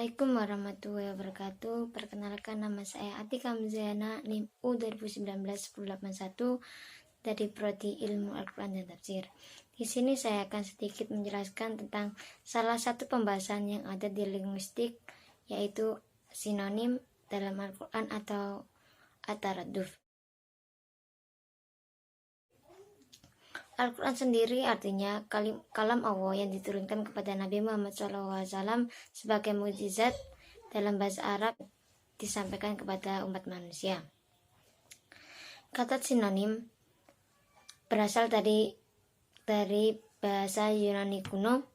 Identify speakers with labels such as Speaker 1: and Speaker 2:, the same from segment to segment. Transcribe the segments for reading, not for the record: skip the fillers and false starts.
Speaker 1: Assalamualaikum warahmatullahi wabarakatuh. Perkenalkan, nama saya Atika Muzayana, NIM U 2019-1081 dari Prodi Ilmu Al-Quran dan Tafsir. Di sini saya akan sedikit menjelaskan tentang salah satu pembahasan yang ada di linguistik, yaitu sinonim dalam Al-Quran atau at-taraduf. Al-Quran sendiri artinya kalam Allah yang diturunkan kepada Nabi Muhammad SAW sebagai mukjizat dalam bahasa Arab disampaikan kepada umat manusia. Kata sinonim berasal dari bahasa Yunani kuno,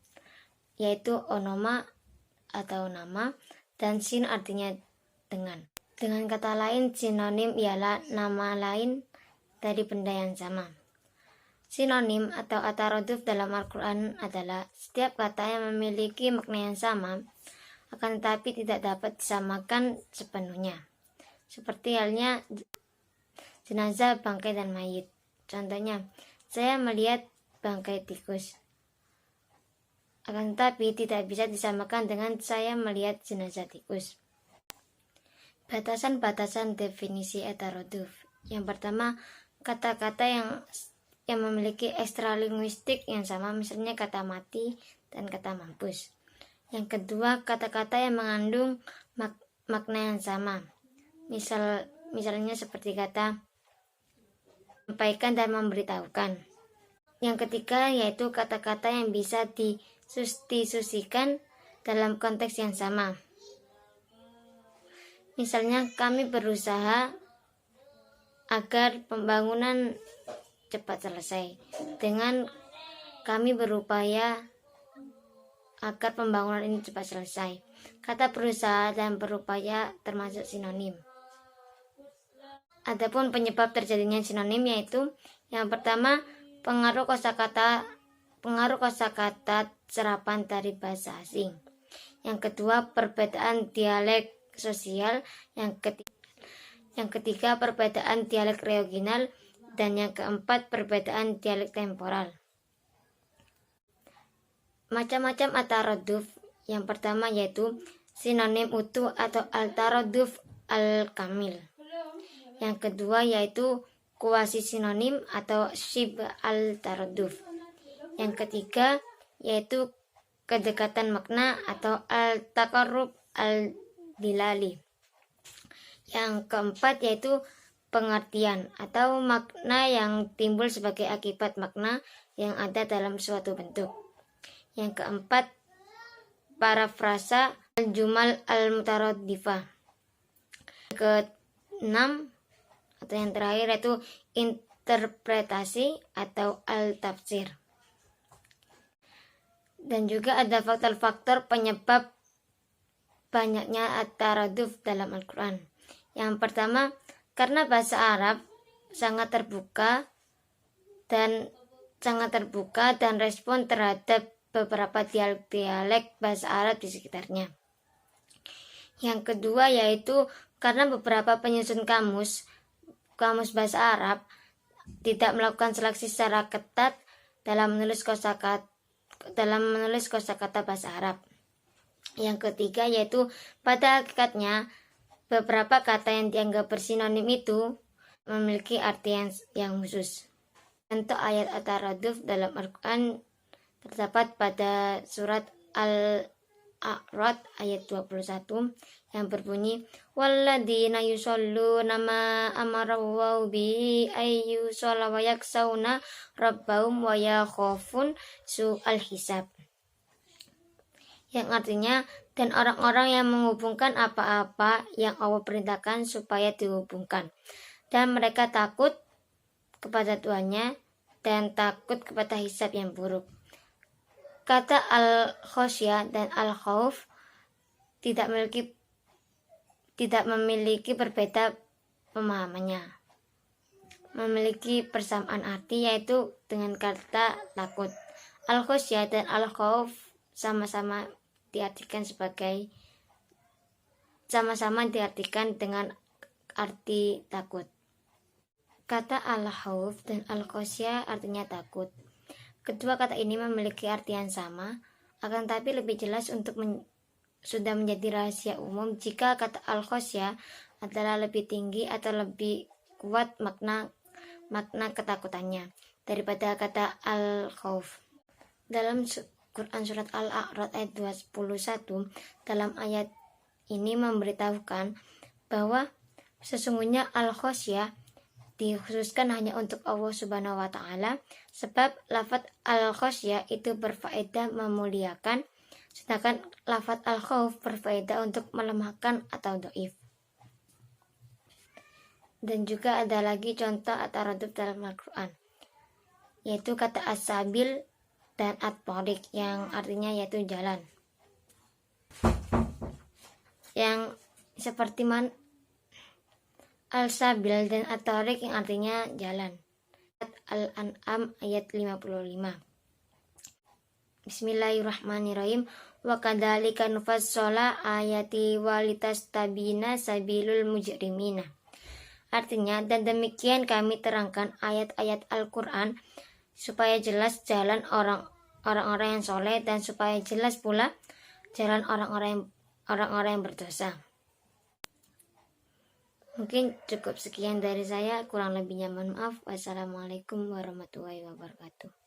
Speaker 1: yaitu onoma atau nama, dan sin artinya dengan. Dengan kata lain, sinonim ialah nama lain dari benda yang sama. Sinonim atau at-taraduf dalam Al-Quran adalah setiap kata yang memiliki makna yang sama, akan tetapi tidak dapat disamakan sepenuhnya. Seperti halnya jenazah, bangkai, dan mayit. Contohnya, saya melihat bangkai tikus. Akan tetapi tidak bisa disamakan dengan saya melihat jenazah tikus. Batasan-batasan definisi at-taraduf. Yang pertama, kata-kata yang memiliki ekstralinguistik yang sama, misalnya kata mati dan kata mampus. Yang kedua, kata-kata yang mengandung makna yang sama, misalnya seperti kata sampaikan dan memberitahukan. Yang ketiga, yaitu kata-kata yang bisa disubstitusikan dalam konteks yang sama. Misalnya, kami berusaha agar pembangunan cepat selesai, dengan kami berupaya agar pembangunan ini cepat selesai. Kata berusaha dan berupaya termasuk sinonim. Adapun penyebab terjadinya sinonim yaitu yang pertama, pengaruh kosakata serapan dari bahasa asing. Yang kedua, perbedaan dialek sosial. Yang ketiga, perbedaan dialek regional. Dan yang keempat, perbedaan dialek temporal. Macam-macam at-taraduf. Yang pertama yaitu sinonim utuh atau al-taraduf al-kamil. Yang kedua yaitu kuasi sinonim atau shib al-taraduf. Yang ketiga yaitu kedekatan makna atau al-taqarrub al-dilali. Yang keempat yaitu pengertian atau makna yang timbul sebagai akibat makna yang ada dalam suatu bentuk. Yang keempat, parafrasa al-jumal al-mutaradifah. Keenam atau yang terakhir yaitu interpretasi atau al-tafsir. Dan juga ada faktor-faktor penyebab banyaknya at-taraduf dalam Al-Quran. Yang pertama, karena bahasa Arab sangat terbuka dan respon terhadap beberapa dialek bahasa Arab di sekitarnya. Yang kedua yaitu karena beberapa penyusun kamus bahasa Arab tidak melakukan seleksi secara ketat dalam menulis kosakata bahasa Arab. Yang ketiga yaitu pada hakikatnya beberapa kata yang dianggap bersinonim itu memiliki arti yang khusus. Contoh ayat at-taraduf dalam Al-Quran terdapat pada surat Al-A'rad ayat 21 yang berbunyi walladzina yusholluna ma amarallahu bihi ayyusholla wa yaksawna rabbahum wa yakhafun su'al hisab. Yang artinya, dan orang-orang yang menghubungkan apa-apa yang Allah perintahkan supaya dihubungkan, dan mereka takut kepada Tuhannya dan takut kepada hisab yang buruk. Kata al-khosyah dan al-khauf tidak memiliki berbeda pemahamannya, memiliki persamaan arti, yaitu dengan kata takut. Al-khosyah dan al-khauf sama-sama diartikan dengan arti takut. Kata al-khauf dan al-khosyah artinya takut. Kedua kata ini memiliki arti yang sama, akan tapi lebih jelas untuk sudah menjadi rahasia umum jika kata al-khosyah adalah lebih tinggi atau lebih kuat makna ketakutannya daripada kata al-khauf. Dalam Quran surat Al-A'raf ayat 21, dalam ayat ini memberitahukan bahwa sesungguhnya al-khosyah dikhususkan hanya untuk Allah Subhanahu wa taala, sebab lafaz al-khosyah itu berfaedah memuliakan, sedangkan lafaz al-khauf berfaedah untuk melemahkan atau dhaif. Dan juga ada lagi contoh at-taraduf dalam Al-Quran, yaitu kata as-sabil dan at-tariq yang artinya yaitu jalan. Yang seperti al-sabil dan at-tariq yang artinya jalan. Al-An'am ayat 55. Bismillahirrahmanirrahim. Wa kadzalika nufassala ayati walitastabina sabilul mujrimina. Artinya, dan demikian kami terangkan ayat-ayat Al-Quran supaya jelas jalan orang-orang yang soleh, dan supaya jelas pula jalan orang-orang yang berdosa. Mungkin cukup sekian dari saya, kurang lebihnya mohon maaf. Wassalamualaikum warahmatullahi wabarakatuh.